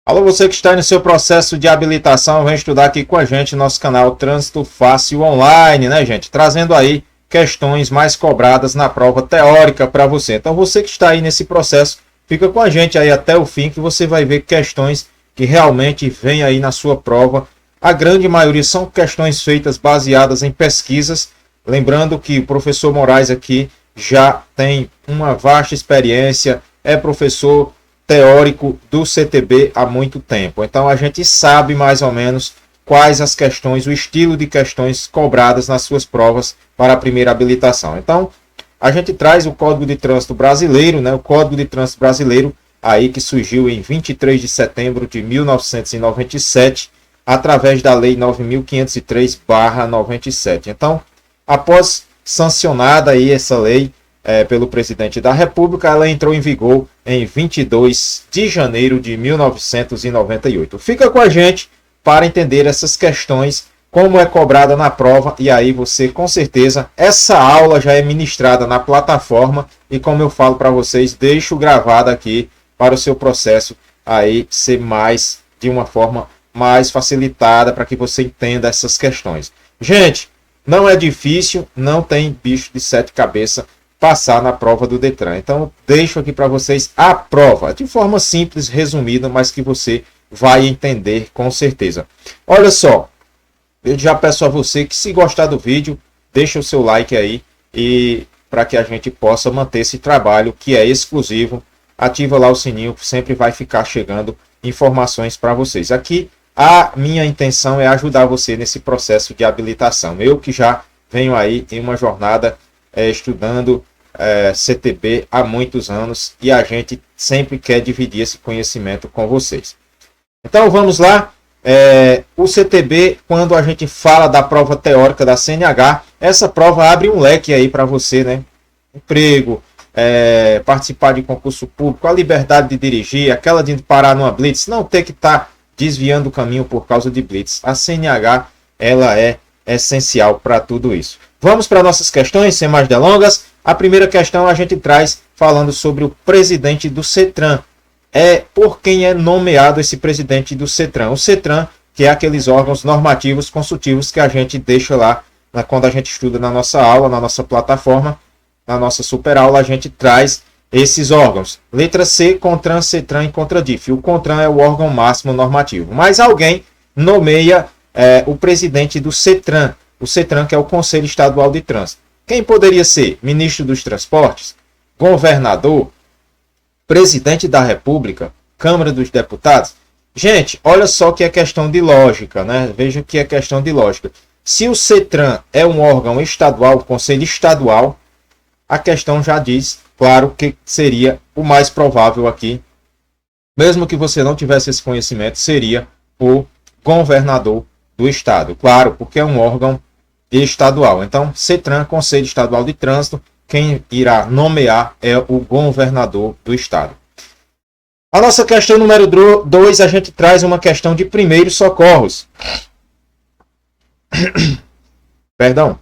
Alô, você que está no seu processo de habilitação, vem estudar aqui com a gente no nosso canal Trânsito Fácil Online, né, gente? Trazendo aí questões mais cobradas na prova teórica para você. Então, você que está aí nesse processo, fica com a gente aí até o fim, que você vai ver questões que realmente vêm aí na sua prova. A grande maioria são questões feitas baseadas em pesquisas. Lembrando que o professor Moraes aqui já tem uma vasta experiência, é professor teórico do CTB há muito tempo. Então a gente sabe mais ou menos quais as questões, o estilo de questões cobradas nas suas provas para a primeira habilitação. Então a gente traz o Código de Trânsito Brasileiro, né? O Código de Trânsito Brasileiro aí que surgiu em 23 de setembro de 1997, através da Lei 9.503/97. Então, após sancionada aí essa lei pelo presidente da República, ela entrou em vigor em 22 de janeiro de 1998. Fica com a gente para entender essas questões, como é cobrada na prova, e aí você, com certeza, essa aula já é ministrada na plataforma e, como eu falo para vocês, deixo gravado aqui para o seu processo aí ser mais, de uma forma mais facilitada, para que você entenda essas questões. Gente, não é difícil, não tem bicho de sete cabeças passar na prova do Detran. Então, deixo aqui para vocês a prova, de forma simples, resumida, mas que você vai entender com certeza. Olha só, eu já peço a você que, se gostar do vídeo, deixa o seu like aí, e para que a gente possa manter esse trabalho que é exclusivo, ativa lá o sininho, que sempre vai ficar chegando informações para vocês. Aqui, a minha intenção é ajudar você nesse processo de habilitação. Eu que já venho aí em uma jornada estudando CTB há muitos anos, e a gente sempre quer dividir esse conhecimento com vocês. Então vamos lá. O CTB, quando a gente fala da prova teórica da CNH, essa prova abre um leque aí para você, né? Emprego, participar de concurso público, a liberdade de dirigir, aquela de parar numa blitz, não ter que estar desviando o caminho por causa de blitz. A CNH, ela é essencial para tudo isso. Vamos para nossas questões, sem mais delongas. A primeira questão a gente traz falando sobre o presidente do CETRAN. Por quem é nomeado esse presidente do CETRAN. O CETRAN, que é aqueles órgãos normativos consultivos que a gente deixa lá, quando a gente estuda na nossa aula, na nossa plataforma, na nossa super aula, a gente traz esses órgãos. Letra C, CONTRAN, CETRAN e CONTRADIF. O CONTRAN é o órgão máximo normativo. Mas alguém nomeia o presidente do CETRAN. O CETRAN, que é o Conselho Estadual de Trânsito. Quem poderia ser? Ministro dos Transportes? Governador? Presidente da República? Câmara dos Deputados? Gente, olha só que é questão de lógica, né? Veja que é questão de lógica. Se o CETRAN é um órgão estadual, Conselho Estadual, a questão já diz, claro, que seria o mais provável aqui, mesmo que você não tivesse esse conhecimento, seria o governador do estado. Claro, porque é um órgão estadual. Então, CETRAN, Conselho Estadual de Trânsito, quem irá nomear é o governador do estado. A nossa questão número 2, a gente traz uma questão de primeiros socorros. Perdão.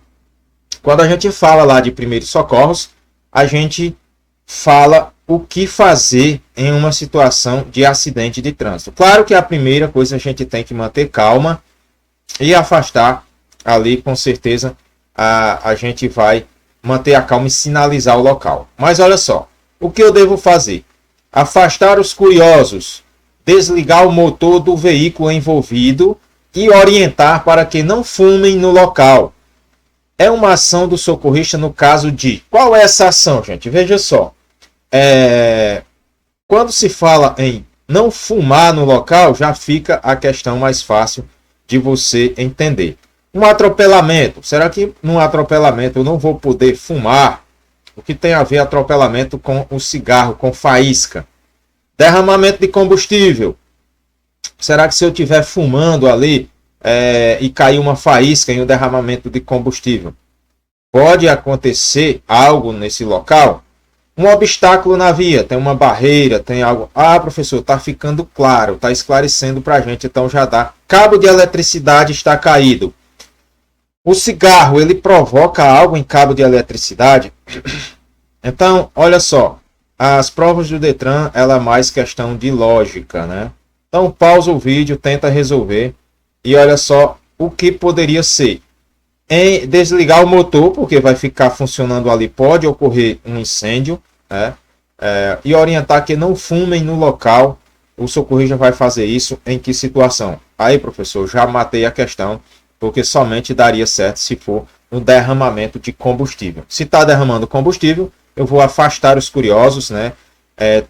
Quando a gente fala lá de primeiros socorros, a gente fala o que fazer em uma situação de acidente de trânsito. Claro que a primeira coisa, a gente tem que manter calma e afastar ali, com certeza, a gente vai manter a calma e sinalizar o local. Mas olha só, o que eu devo fazer? Afastar os curiosos, desligar o motor do veículo envolvido e orientar para que não fumem no local. É uma ação do socorrista no caso de... Qual é essa ação, gente? Veja só. Quando se fala em não fumar no local, já fica a questão mais fácil de você entender. Um atropelamento. Será que num atropelamento eu não vou poder fumar? O que tem a ver atropelamento com o cigarro, com faísca? Derramamento de combustível. Será que se eu estiver fumando ali e cair uma faísca em um derramamento de combustível, pode acontecer algo nesse local? Um obstáculo na via, tem uma barreira, tem algo... Ah, professor, está ficando claro, está esclarecendo para a gente, então já dá. Cabo de eletricidade está caído. O cigarro, ele provoca algo em cabo de eletricidade? Então, olha só, as provas do Detran, ela é mais questão de lógica, né? Então pausa o vídeo, tenta resolver e olha só o que poderia ser. Em desligar o motor, porque vai ficar funcionando ali, pode ocorrer um incêndio, né? E orientar que não fumem no local. O socorrista vai fazer isso em que situação? Aí, professor, já matei a questão, porque somente daria certo se for um derramamento de combustível. Se está derramando combustível, eu vou afastar os curiosos, né?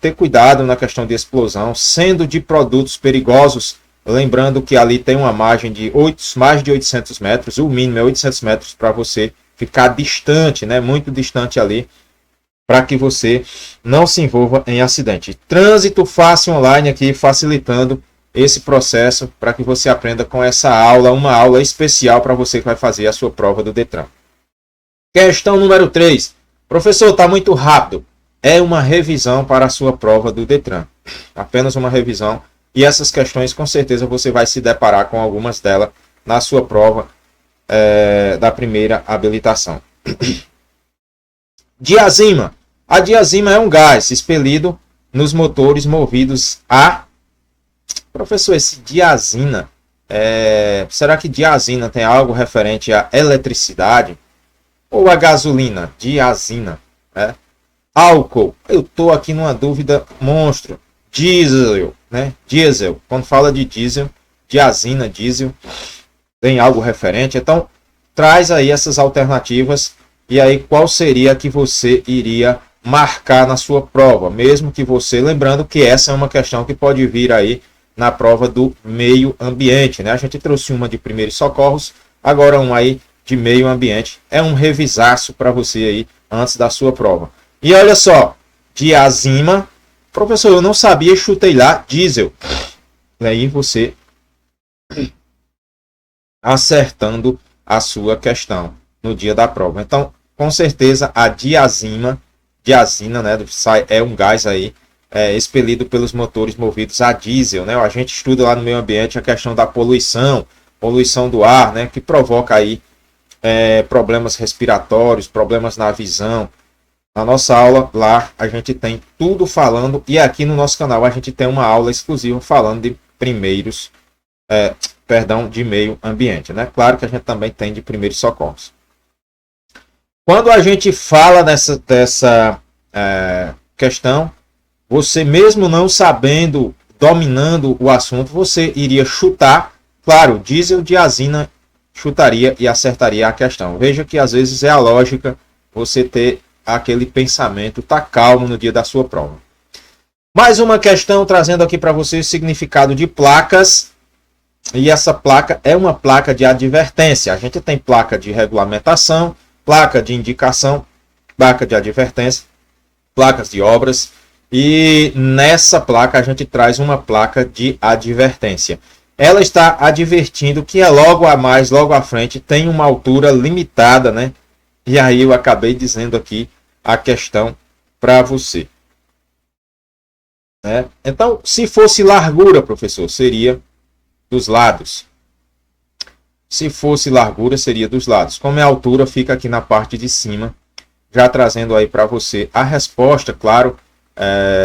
Ter cuidado na questão de explosão, sendo de produtos perigosos, lembrando que ali tem uma margem de mais de 800 metros, o mínimo é 800 metros para você ficar distante, né? Muito distante ali, para que você não se envolva em acidente. Trânsito fácil online aqui, facilitando esse processo para que você aprenda com essa aula, uma aula especial para você que vai fazer a sua prova do Detran. Questão número 3. Professor, está muito rápido. É uma revisão para a sua prova do Detran. Apenas uma revisão. E essas questões, com certeza, você vai se deparar com algumas delas na sua prova da primeira habilitação. Diazima. A diazima é um gás expelido nos motores movidos a... Professor, esse diazina, será que diazina tem algo referente à eletricidade? Ou a gasolina? Diazina. Álcool. Eu estou aqui numa dúvida monstro. Diesel, né? Diesel. Quando fala de diesel, diazina, diesel, tem algo referente? Então, traz aí essas alternativas e aí qual seria a que você iria marcar na sua prova, mesmo que você, lembrando que essa é uma questão que pode vir aí na prova do meio ambiente, né? A gente trouxe uma de primeiros socorros, agora uma aí de meio ambiente. É um revisaço para você aí antes da sua prova. E olha só, diazima, professor, eu não sabia, chutei lá, diesel. E aí você acertando a sua questão no dia da prova. Então, com certeza a diazina, né, é um gás aí expelido pelos motores movidos a diesel, né? A gente estuda lá no meio ambiente a questão da poluição do ar, né, que provoca aí problemas respiratórios, problemas na visão. Na nossa aula lá a gente tem tudo falando, e aqui no nosso canal a gente tem uma aula exclusiva falando de de meio ambiente, né? Claro que a gente também tem de primeiros socorros. Quando a gente fala dessa questão, você mesmo não sabendo, dominando o assunto, você iria chutar, claro, diesel, diazina, chutaria e acertaria a questão. Veja que às vezes é a lógica você ter aquele pensamento, tá calmo no dia da sua prova. Mais uma questão trazendo aqui para você o significado de placas. E essa placa é uma placa de advertência. A gente tem placa de regulamentação, placa de indicação, placa de advertência, placas de obras. E nessa placa a gente traz uma placa de advertência. Ela está advertindo que logo a mais, logo à frente, tem uma altura limitada, né? E aí eu acabei dizendo aqui a questão para você. Então, se fosse largura, professor, seria dos lados. Se fosse largura, seria dos lados. Como é a altura, fica aqui na parte de cima, já trazendo aí para você a resposta, claro.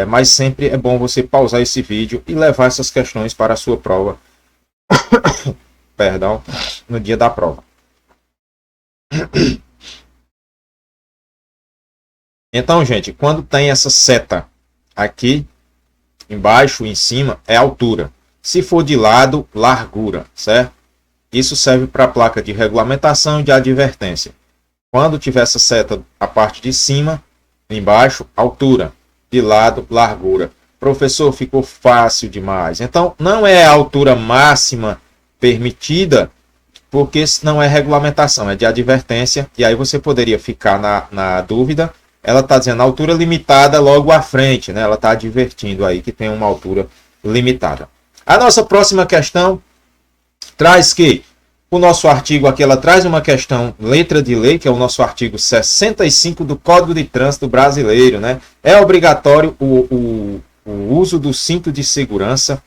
Mas sempre é bom você pausar esse vídeo e levar essas questões para a sua prova. Perdão, no dia da prova. Então, gente, quando tem essa seta aqui embaixo e em cima, é altura. Se for de lado, largura, certo? Isso serve para a placa de regulamentação e de advertência. Quando tiver essa seta, a parte de cima, embaixo, altura. De lado, largura. Professor, ficou fácil demais. Então, não é a altura máxima permitida, porque não é regulamentação, é de advertência. E aí você poderia ficar na dúvida. Ela está dizendo altura limitada logo à frente, né? Ela está advertindo aí que tem uma altura limitada. A nossa próxima questão traz que o nosso artigo aqui, ela traz uma questão letra de lei, que é o nosso artigo 65 do Código de Trânsito Brasileiro, né? É obrigatório o uso do cinto de segurança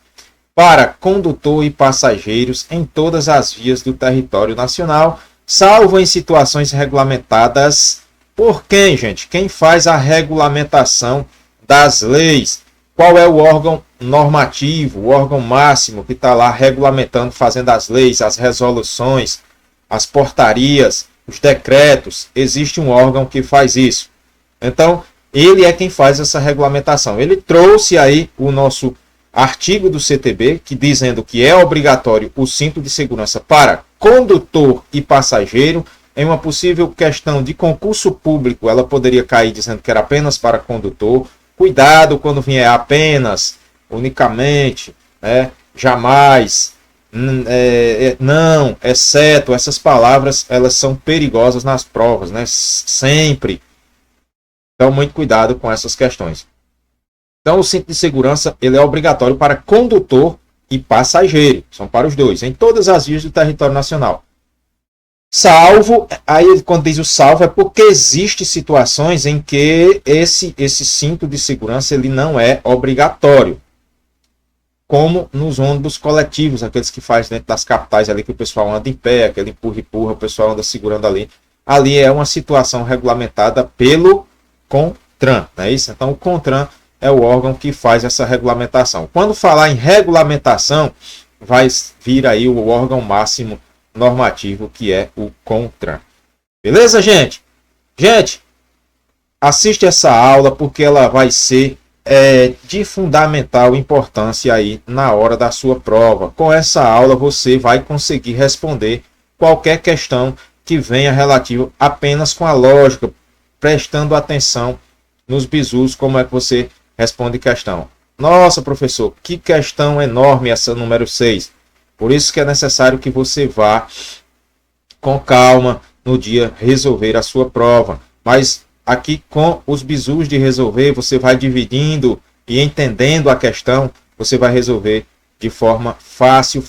para condutor e passageiros em todas as vias do território nacional, salvo em situações regulamentadas por quem, gente? Quem faz a regulamentação das leis? Qual é o órgão normativo, o órgão máximo que está lá regulamentando, fazendo as leis, as resoluções, as portarias, os decretos, existe um órgão que faz isso. Então, ele é quem faz essa regulamentação. Ele trouxe aí o nosso artigo do CTB, que dizendo que é obrigatório o cinto de segurança para condutor e passageiro. Em uma possível questão de concurso público, ela poderia cair dizendo que era apenas para condutor. Cuidado quando vier apenas, unicamente, né? Jamais, não, exceto, essas palavras, elas são perigosas nas provas, né? Sempre. Então, muito cuidado com essas questões. Então, o cinto de segurança ele é obrigatório para condutor e passageiro. São para os dois, em todas as vias do território nacional. Salvo, aí quando diz o salvo é porque existem situações em que esse cinto de segurança ele não é obrigatório. Como nos ônibus coletivos, aqueles que faz dentro das capitais ali que o pessoal anda em pé, aquele empurra-empurra, o pessoal anda segurando ali. Ali é uma situação regulamentada pelo CONTRAN, não é isso? Então o CONTRAN é o órgão que faz essa regulamentação. Quando falar em regulamentação, vai vir aí o órgão máximo normativo, que é o CONTRAN. Beleza, gente? Gente, assiste essa aula porque ela vai ser de fundamental importância aí na hora da sua prova. Com essa aula você vai conseguir responder qualquer questão que venha relativa apenas com a lógica, prestando atenção nos bizus, como é que você responde questão. Nossa, professor, que questão enorme essa número 6. Por isso que é necessário que você vá com calma no dia resolver a sua prova. Mas aqui com os bizus de resolver, você vai dividindo e entendendo a questão, você vai resolver de forma fácil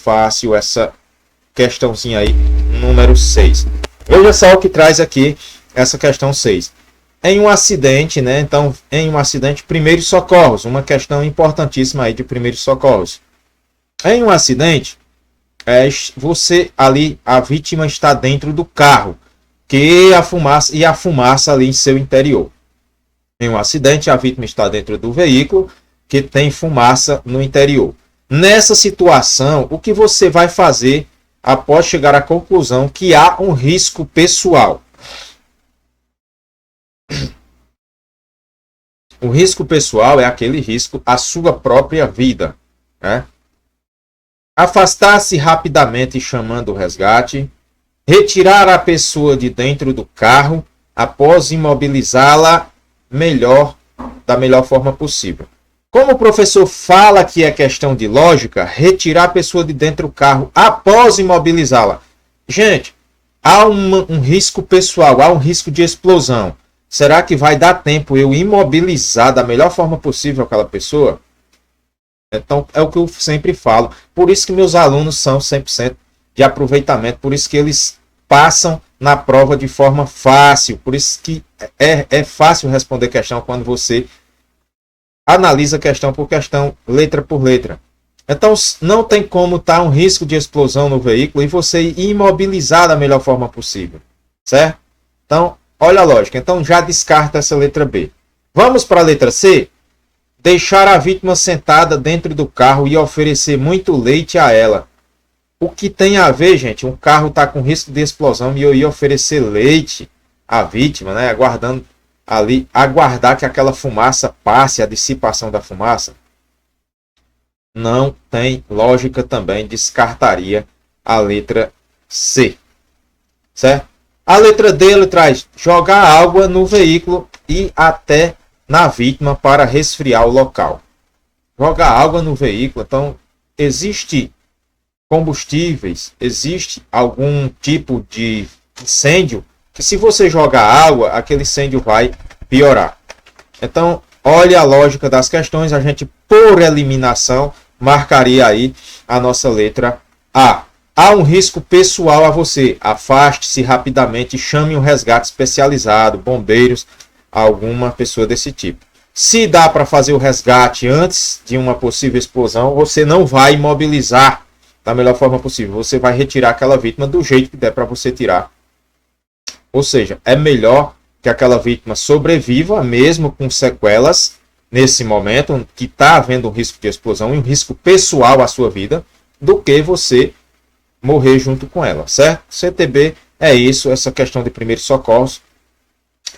essa questãozinha aí, número 6. Veja só o que traz aqui essa questão 6. Em um acidente, né? Então, em um acidente, primeiros socorros. Uma questão importantíssima aí de primeiros socorros. Em um acidente, você ali, a vítima está dentro do carro, que a fumaça ali em seu interior. Em um acidente, a vítima está dentro do veículo, que tem fumaça no interior. Nessa situação, o que você vai fazer após chegar à conclusão que há um risco pessoal? O risco pessoal é aquele risco à sua própria vida, né? Afastar-se rapidamente chamando o resgate, retirar a pessoa de dentro do carro após imobilizá-la da melhor forma possível. Como o professor fala que é questão de lógica, retirar a pessoa de dentro do carro após imobilizá-la. Gente, há um risco pessoal, há um risco de explosão. Será que vai dar tempo eu imobilizar da melhor forma possível aquela pessoa? Então, é o que eu sempre falo. Por isso que meus alunos são 100% de aproveitamento. Por isso que eles passam na prova de forma fácil. Por isso que é fácil responder questão quando você analisa questão por questão, letra por letra. Então, não tem como estar um risco de explosão no veículo e você imobilizar da melhor forma possível. Certo? Então, olha a lógica. Então, já descarta essa letra B. Vamos para a letra C? Deixar a vítima sentada dentro do carro e oferecer muito leite a ela. O que tem a ver, gente? Um carro está com risco de explosão e eu ia oferecer leite à vítima, né? Aguardar que aquela fumaça passe, a dissipação da fumaça. Não tem lógica também, descartaria a letra C. Certo? A letra D ele traz jogar água no veículo e até na vítima para resfriar o local. Jogar água no veículo, então existe combustíveis, existe algum tipo de incêndio que se você jogar água, aquele incêndio vai piorar. Então, olha a lógica das questões, a gente por eliminação marcaria aí a nossa letra A. Há um risco pessoal a você, afaste-se rapidamente e chame um resgate especializado, bombeiros, alguma pessoa desse tipo. Se dá para fazer o resgate antes de uma possível explosão, você não vai imobilizar da melhor forma possível. Você vai retirar aquela vítima do jeito que der para você tirar. Ou seja, é melhor que aquela vítima sobreviva, mesmo com sequelas, nesse momento, que está havendo um risco de explosão e um risco pessoal à sua vida, do que você morrer junto com ela, certo? CTB é isso, essa questão de primeiros socorros.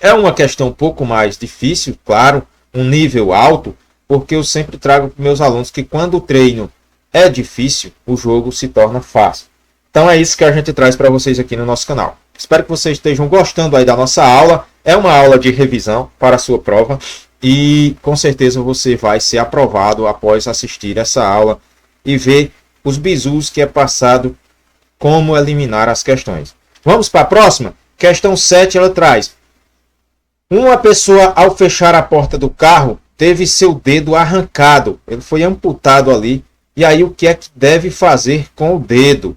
É uma questão um pouco mais difícil, claro, um nível alto, porque eu sempre trago para meus alunos que quando o treino é difícil, o jogo se torna fácil. Então é isso que a gente traz para vocês aqui no nosso canal. Espero que vocês estejam gostando aí da nossa aula. É uma aula de revisão para a sua prova e com certeza você vai ser aprovado após assistir essa aula e ver os bizus que é passado, como eliminar as questões. Vamos para a próxima? Questão 7, ela traz: uma pessoa, ao fechar a porta do carro, teve seu dedo arrancado. Ele foi amputado ali. E aí, o que é que deve fazer com o dedo?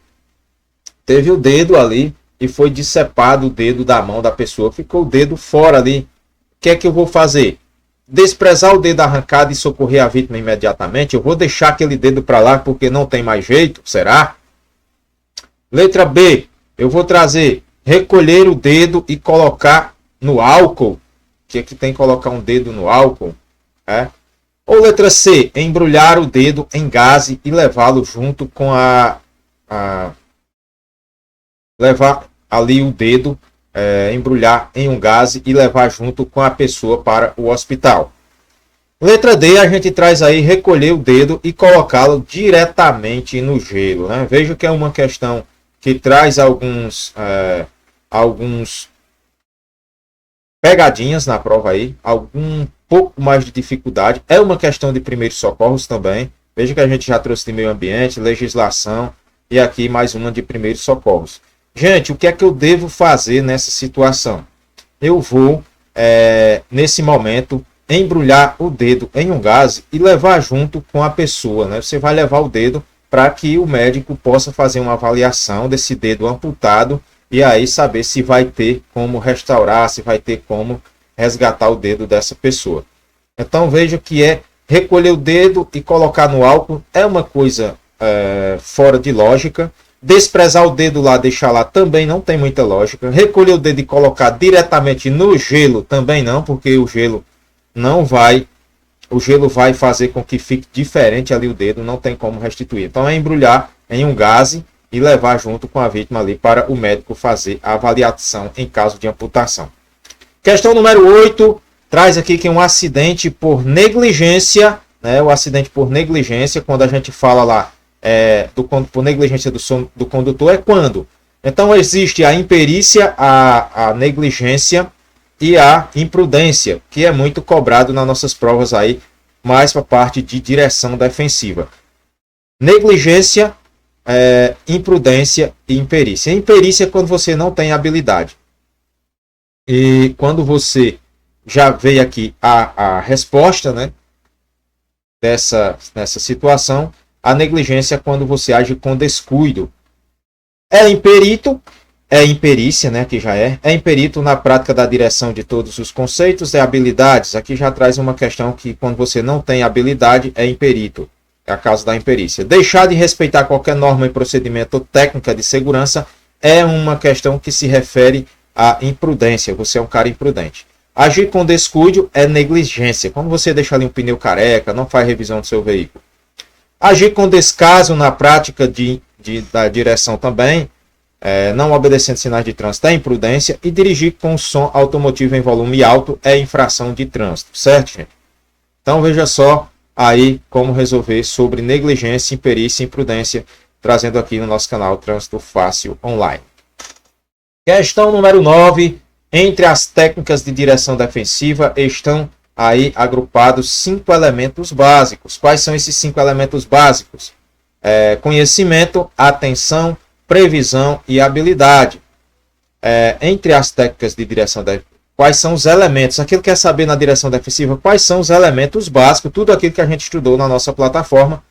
Teve o dedo ali e foi decepado o dedo da mão da pessoa. Ficou o dedo fora ali. O que é que eu vou fazer? Desprezar o dedo arrancado e socorrer a vítima imediatamente? Eu vou deixar aquele dedo para lá porque não tem mais jeito? Será? Letra B. Eu vou trazer recolher o dedo e colocar no álcool. O que é que tem que colocar um dedo no álcool? Ou letra C, embrulhar o dedo em gaze e levá-lo junto com levar ali o dedo, embrulhar em um gaze e levar junto com a pessoa para o hospital. Letra D, a gente traz aí recolher o dedo e colocá-lo diretamente no gelo, né? Veja que é uma questão que traz alguns pegadinhas na prova aí, algum pouco mais de dificuldade. É uma questão de primeiros socorros também. Veja que a gente já trouxe de meio ambiente, legislação e aqui mais uma de primeiros socorros. Gente, o que é que eu devo fazer nessa situação? Eu vou, nesse momento, embrulhar o dedo em um gaze e levar junto com a pessoa, né? Você vai levar o dedo para que o médico possa fazer uma avaliação desse dedo amputado e aí saber se vai ter como restaurar, se vai ter como resgatar o dedo dessa pessoa. Então veja que recolher o dedo e colocar no álcool é uma coisa fora de lógica. Desprezar o dedo lá, deixar lá, também não tem muita lógica. Recolher o dedo e colocar diretamente no gelo também não, porque o gelo vai fazer com que fique diferente ali o dedo, não tem como restituir. Então é embrulhar em um gaze e levar junto com a vítima ali para o médico fazer a avaliação em caso de amputação. Questão número 8, traz aqui que um acidente por negligência, né? O acidente por negligência, quando a gente fala lá por negligência do condutor, é quando? Então existe a imperícia, a negligência e a imprudência, que é muito cobrado nas nossas provas aí, mais para a parte de direção defensiva. Negligência, imprudência e imperícia. Imperícia é quando você não tem habilidade. E quando você já veio aqui a resposta, né, nessa situação, a negligência é quando você age com descuido. É imperito, é imperícia, né, que já é imperito na prática da direção de todos os conceitos, habilidades. Aqui já traz uma questão que quando você não tem habilidade, é imperito. É a causa da imperícia. Deixar de respeitar qualquer norma e procedimento ou técnica de segurança é uma questão que se refere à imprudência. Você é um cara imprudente. Agir com descuido é negligência. Quando você deixa ali um pneu careca, não faz revisão do seu veículo. Agir com descaso na prática da direção também, não obedecendo sinais de trânsito, é imprudência. E dirigir com som automotivo em volume alto é infração de trânsito. Certo, gente? Então veja só aí como resolver sobre negligência, imperícia e imprudência, trazendo aqui no nosso canal Trânsito Fácil Online. Questão número 9. Entre as técnicas de direção defensiva estão aí agrupados 5 elementos básicos. Quais são esses 5 elementos básicos? Conhecimento, atenção, previsão e habilidade. Entre as técnicas de direção defensiva, quais são os elementos? Aquilo que quer saber na direção defensiva, quais são os elementos básicos, tudo aquilo que a gente estudou na nossa plataforma.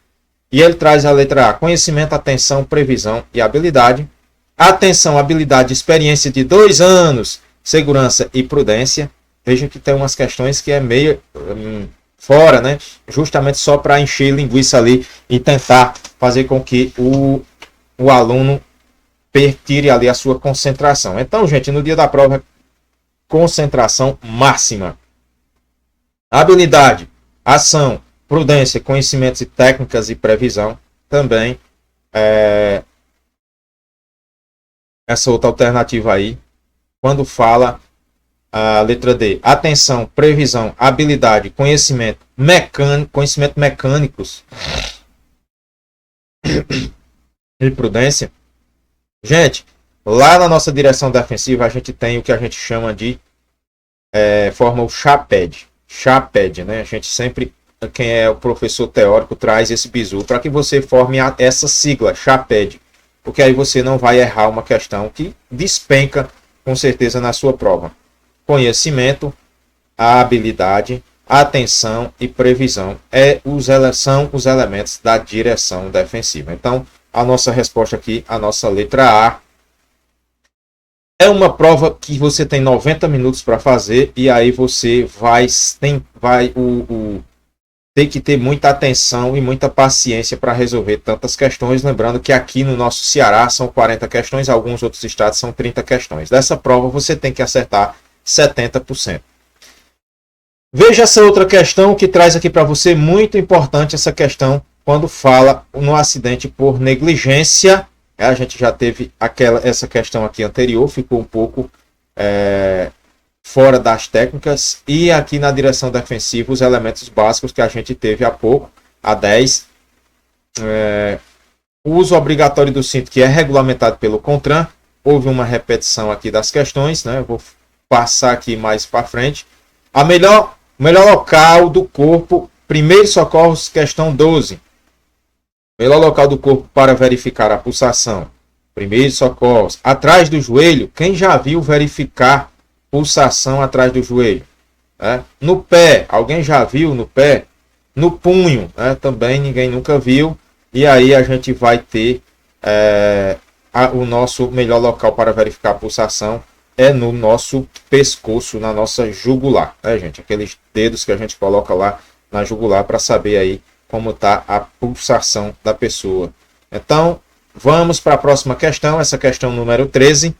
E ele traz a letra A: conhecimento, atenção, previsão e habilidade. Atenção, habilidade, experiência de 2 anos, segurança e prudência. Veja que tem umas questões que é meio fora, né? Justamente só para encher linguiça ali e tentar fazer com que o aluno tire ali a sua concentração. Então, gente, no dia da prova, concentração máxima. Habilidade. Ação, prudência, conhecimentos e técnicas e previsão. Também essa outra alternativa aí, quando fala a letra D, atenção, previsão, habilidade, conhecimento mecânicos e prudência. Gente, lá na nossa direção defensiva a gente tem o que a gente chama de forma o CHAPED. CHAPED, né? A gente sempre, quem é o professor teórico, traz esse bizu para que você forme essa sigla, CHAPED. Porque aí você não vai errar uma questão que despenca com certeza na sua prova. Conhecimento, a habilidade, atenção e previsão são os elementos da direção defensiva. Então, a nossa resposta aqui, a nossa letra A, é uma prova que você tem 90 minutos para fazer e aí você vai ter que ter muita atenção e muita paciência para resolver tantas questões. Lembrando que aqui no nosso Ceará são 40 questões, alguns outros estados são 30 questões. Dessa prova você tem que acertar 70%. Veja essa outra questão que traz aqui para você, muito importante essa questão, quando fala no acidente por negligência. A gente já teve essa questão aqui anterior, ficou um pouco fora das técnicas. E aqui na direção defensiva, os elementos básicos que a gente teve há pouco, a 10. O uso obrigatório do cinto, que é regulamentado pelo CONTRAN. Houve uma repetição aqui das questões, né? Eu vou passar aqui mais para frente. O melhor local do corpo, primeiros socorros, questão 12. Melhor local do corpo para verificar a pulsação. Primeiros socorros. Atrás do joelho. Quem já viu verificar pulsação atrás do joelho? No pé. Alguém já viu no pé? No punho. Também ninguém nunca viu. E aí a gente vai ter o nosso melhor local para verificar a pulsação é no nosso pescoço, na nossa jugular. Gente? Aqueles dedos que a gente coloca lá na jugular para saber aí como está a pulsação da pessoa. Então, vamos para a próxima questão, essa questão número 13.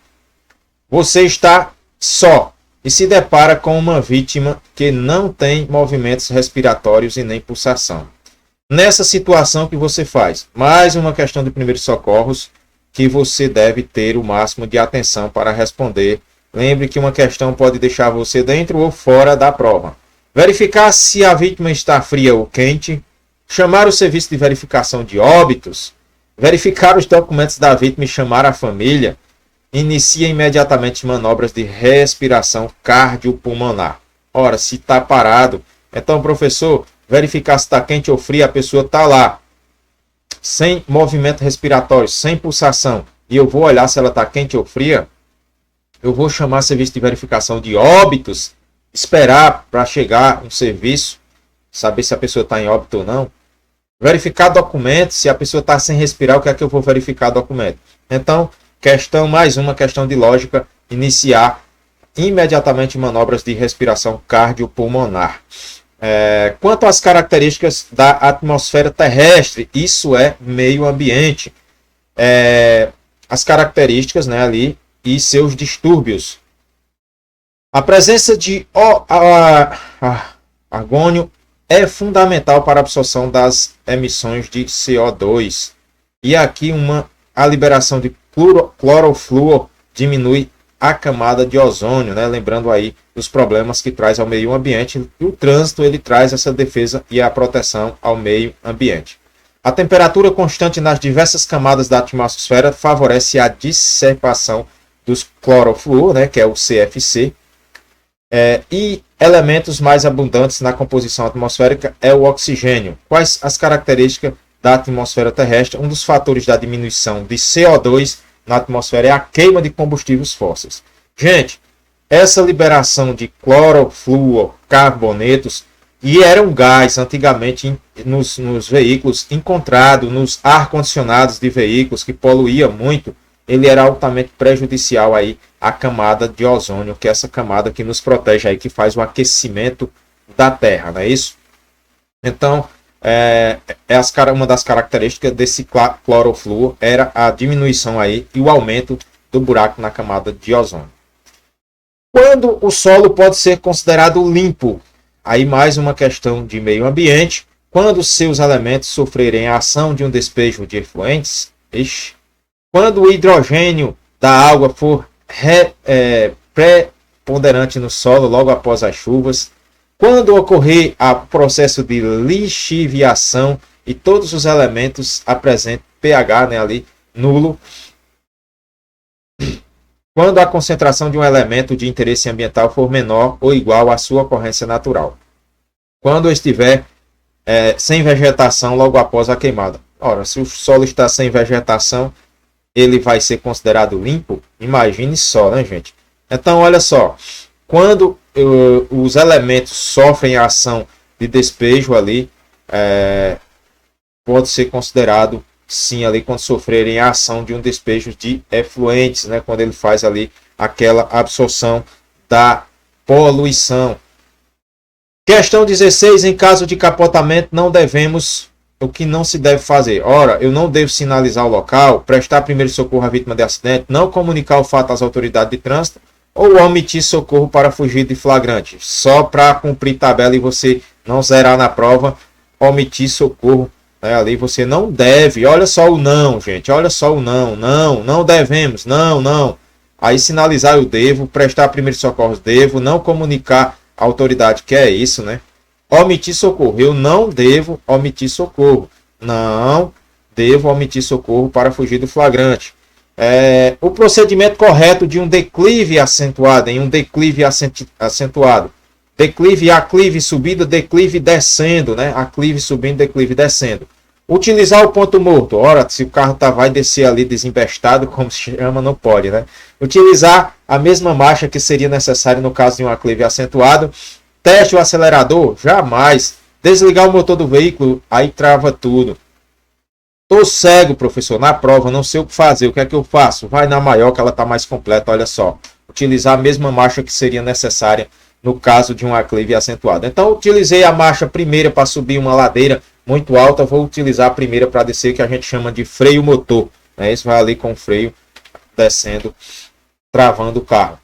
Você está só e se depara com uma vítima que não tem movimentos respiratórios e nem pulsação. Nessa situação, que você faz? Mais uma questão de primeiros socorros que você deve ter o máximo de atenção para responder. Lembre que uma questão pode deixar você dentro ou fora da prova. Verificar se a vítima está fria ou quente. Chamar o serviço de verificação de óbitos, verificar os documentos da vítima e chamar a família, inicia imediatamente manobras de respiração cardiopulmonar. Ora, se está parado, então, professor, verificar se está quente ou frio, a pessoa está lá, sem movimento respiratório, sem pulsação, e eu vou olhar se ela está quente ou fria, eu vou chamar serviço de verificação de óbitos, esperar para chegar um serviço, saber se a pessoa está em óbito ou não. Verificar documentos, se a pessoa está sem respirar, o que é que eu vou verificar documento? Então, mais uma questão de lógica, iniciar imediatamente manobras de respiração cardiopulmonar. Quanto às características da atmosfera terrestre, isso é meio ambiente. As características, né, ali e seus distúrbios. A presença de argônio é fundamental para a absorção das emissões de CO2. E aqui a liberação de clorofluor diminui a camada de ozônio, né? Lembrando aí dos problemas que traz ao meio ambiente. E o trânsito ele traz essa defesa e a proteção ao meio ambiente. A temperatura constante nas diversas camadas da atmosfera favorece a dissipação dos clorofluor, né? Que é o CFC. E elementos mais abundantes na composição atmosférica é o oxigênio. Quais as características da atmosfera terrestre? Um dos fatores da diminuição de CO2 na atmosfera é a queima de combustíveis fósseis. Gente, essa liberação de clorofluorcarbonetos, e era um gás antigamente nos veículos, encontrado nos ar-condicionados de veículos, que poluía muito, ele era altamente prejudicial aí à camada de ozônio, que é essa camada que nos protege aí, que faz o aquecimento da Terra, não é isso? Então, uma das características desse clorofluor era a diminuição aí e o aumento do buraco na camada de ozônio. Quando o solo pode ser considerado limpo? Aí mais uma questão de meio ambiente. Quando seus elementos sofrerem a ação de um despejo de efluentes, quando o hidrogênio da água for preponderante no solo logo após as chuvas, quando ocorrer o processo de lixiviação e todos os elementos apresentem pH, né, ali, nulo, quando a concentração de um elemento de interesse ambiental for menor ou igual à sua ocorrência natural, quando estiver sem vegetação logo após a queimada. Ora, se o solo está sem vegetação, ele vai ser considerado limpo? Imagine só, né, gente? Então, olha só, quando os elementos sofrem a ação de despejo ali, pode ser considerado, sim, ali quando sofrerem a ação de um despejo de efluentes, né, quando ele faz ali aquela absorção da poluição. Questão 16, em caso de capotamento, não devemos, o que não se deve fazer? Ora, eu não devo sinalizar o local, prestar primeiro socorro à vítima de acidente, não comunicar o fato às autoridades de trânsito, ou omitir socorro para fugir de flagrante. Só para cumprir tabela e você não zerar na prova, omitir socorro, né? Ali você não deve. Olha só o não, gente. Olha só o não. Não devemos. Não. Aí sinalizar eu devo, prestar primeiro socorro devo, não comunicar a autoridade que é isso, né? Omitir socorro. Eu não devo omitir socorro. Não devo omitir socorro para fugir do flagrante. O procedimento correto de um declive acentuado, em um declive acentuado. Declive, aclive, subida, declive descendo, né? Aclive subindo, declive descendo. Utilizar o ponto morto. Ora, se o carro vai descer ali desembestado, como se chama, não pode, né? Utilizar a mesma marcha que seria necessário no caso de um aclive acentuado. Teste o acelerador? Jamais. Desligar o motor do veículo, aí trava tudo. Tô cego, professor, na prova, não sei o que fazer. O que é que eu faço? Vai na maior, que ela está mais completa, olha só. Utilizar a mesma marcha que seria necessária no caso de um aclive acentuado. Então, utilizei a marcha primeira para subir uma ladeira muito alta, vou utilizar a primeira para descer, que a gente chama de freio motor. Né? Isso vai ali com o freio descendo, travando o carro.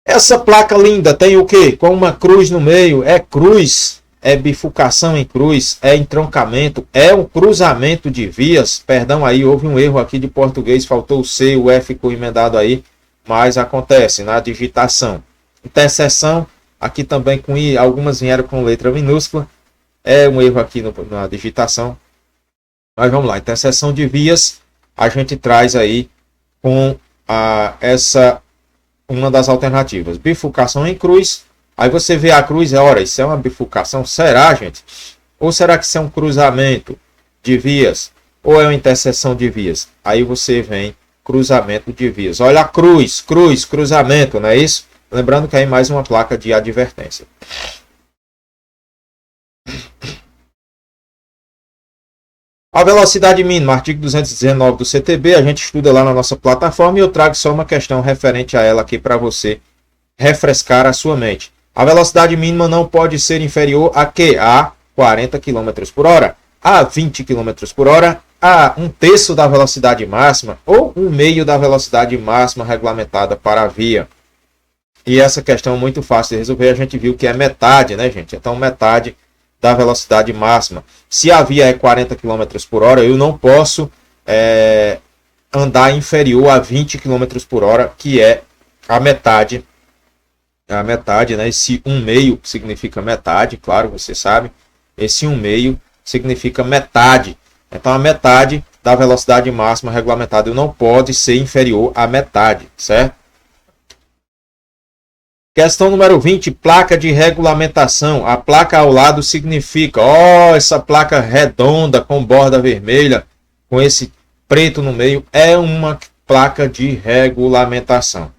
Essa placa linda tem o quê? Com uma cruz no meio, é cruz. É bifurcação em cruz, é entroncamento, é um cruzamento de vias. Perdão aí, houve um erro aqui de português, faltou o C, o F ficou emendado aí, mas acontece na digitação. Interseção, aqui também com I, algumas vieram com letra minúscula, é um erro aqui na digitação. Mas vamos lá, interseção de vias, a gente traz aí com uma das alternativas. Bifurcação em cruz. Aí você vê a cruz, ora, isso é uma bifurcação? Será, gente? Ou será que isso é um cruzamento de vias? Ou é uma interseção de vias? Aí você vem cruzamento de vias. Olha a cruz, cruzamento, não é isso? Lembrando que aí mais uma placa de advertência. A velocidade mínima, artigo 219 do CTB, a gente estuda lá na nossa plataforma e eu trago só uma questão referente a ela aqui para você refrescar a sua mente. A velocidade mínima não pode ser inferior a quê? A 40 km por hora, a 20 km por hora, a 1/3 da velocidade máxima ou 1/2 da velocidade máxima regulamentada para a via. E essa questão é muito fácil de resolver, a gente viu que é metade, né, gente? Então, metade da velocidade máxima. Se a via é 40 km por hora, eu não posso andar inferior a 20 km por hora, que é a metade. A metade, né? Esse 1/2 significa metade, claro, você sabe. Esse 1/2 significa metade. Então, a metade da velocidade máxima regulamentada não pode ser inferior à metade, certo? Questão número 20, placa de regulamentação. A placa ao lado significa, essa placa redonda com borda vermelha, com esse preto no meio, é uma placa de regulamentação.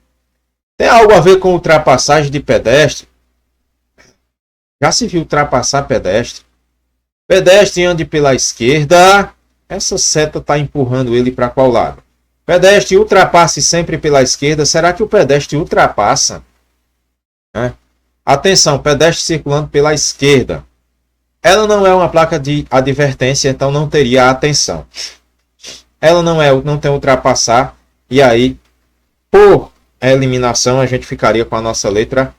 Tem algo a ver com ultrapassagem de pedestre? Já se viu ultrapassar pedestre? Pedestre ande pela esquerda. Essa seta está empurrando ele para qual lado? Pedestre ultrapasse sempre pela esquerda. Será que o pedestre ultrapassa? Atenção, pedestre circulando pela esquerda. Ela não é uma placa de advertência, então não teria atenção. Ela não tem ultrapassar. E aí, por eliminação, a gente ficaria com a nossa letra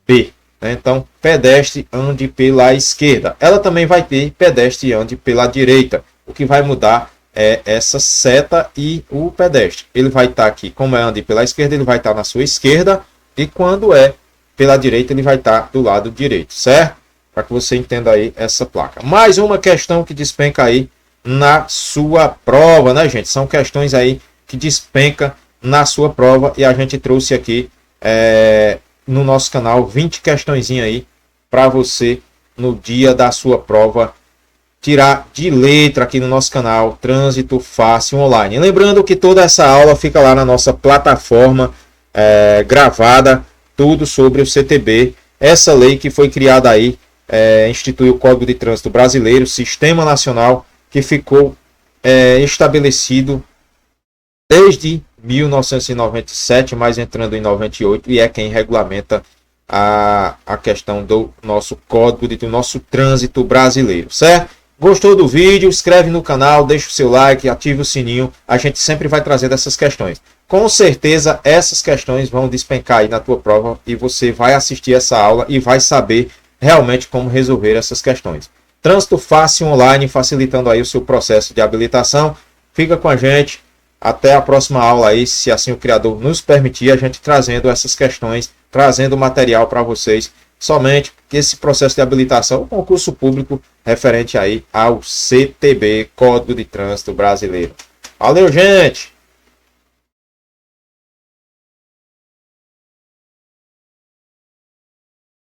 B. né? Então, pedestre ande pela esquerda. Ela também vai ter pedestre ande pela direita. O que vai mudar é essa seta e o pedestre. Ele vai estar aqui, como é ande pela esquerda, ele vai estar na sua esquerda, e quando é pela direita, ele vai estar do lado direito, certo? Para que você entenda aí essa placa. Mais uma questão que despenca aí na sua prova, né, gente? São questões aí que despenca na sua prova, e a gente trouxe aqui no nosso canal 20 questõezinhas aí para você no dia da sua prova tirar de letra aqui no nosso canal Trânsito Fácil Online. Lembrando que toda essa aula fica lá na nossa plataforma gravada, tudo sobre o CTB, essa lei que foi criada aí, institui o Código de Trânsito Brasileiro, Sistema Nacional, que ficou estabelecido desde 1997, mas entrando em 98, e é quem regulamenta a questão do nosso código, do nosso trânsito brasileiro, certo? Gostou do vídeo? Inscreve no canal, deixa o seu like, ative o sininho, a gente sempre vai trazendo essas questões. Com certeza essas questões vão despencar aí na tua prova, e você vai assistir essa aula e vai saber realmente como resolver essas questões. Trânsito Fácil Online, facilitando aí o seu processo de habilitação. Fica com a gente. Até a próxima aula aí, se assim o criador nos permitir, a gente trazendo essas questões, trazendo material para vocês, somente que esse processo de habilitação, o concurso público referente aí ao CTB, Código de Trânsito Brasileiro. Valeu, gente!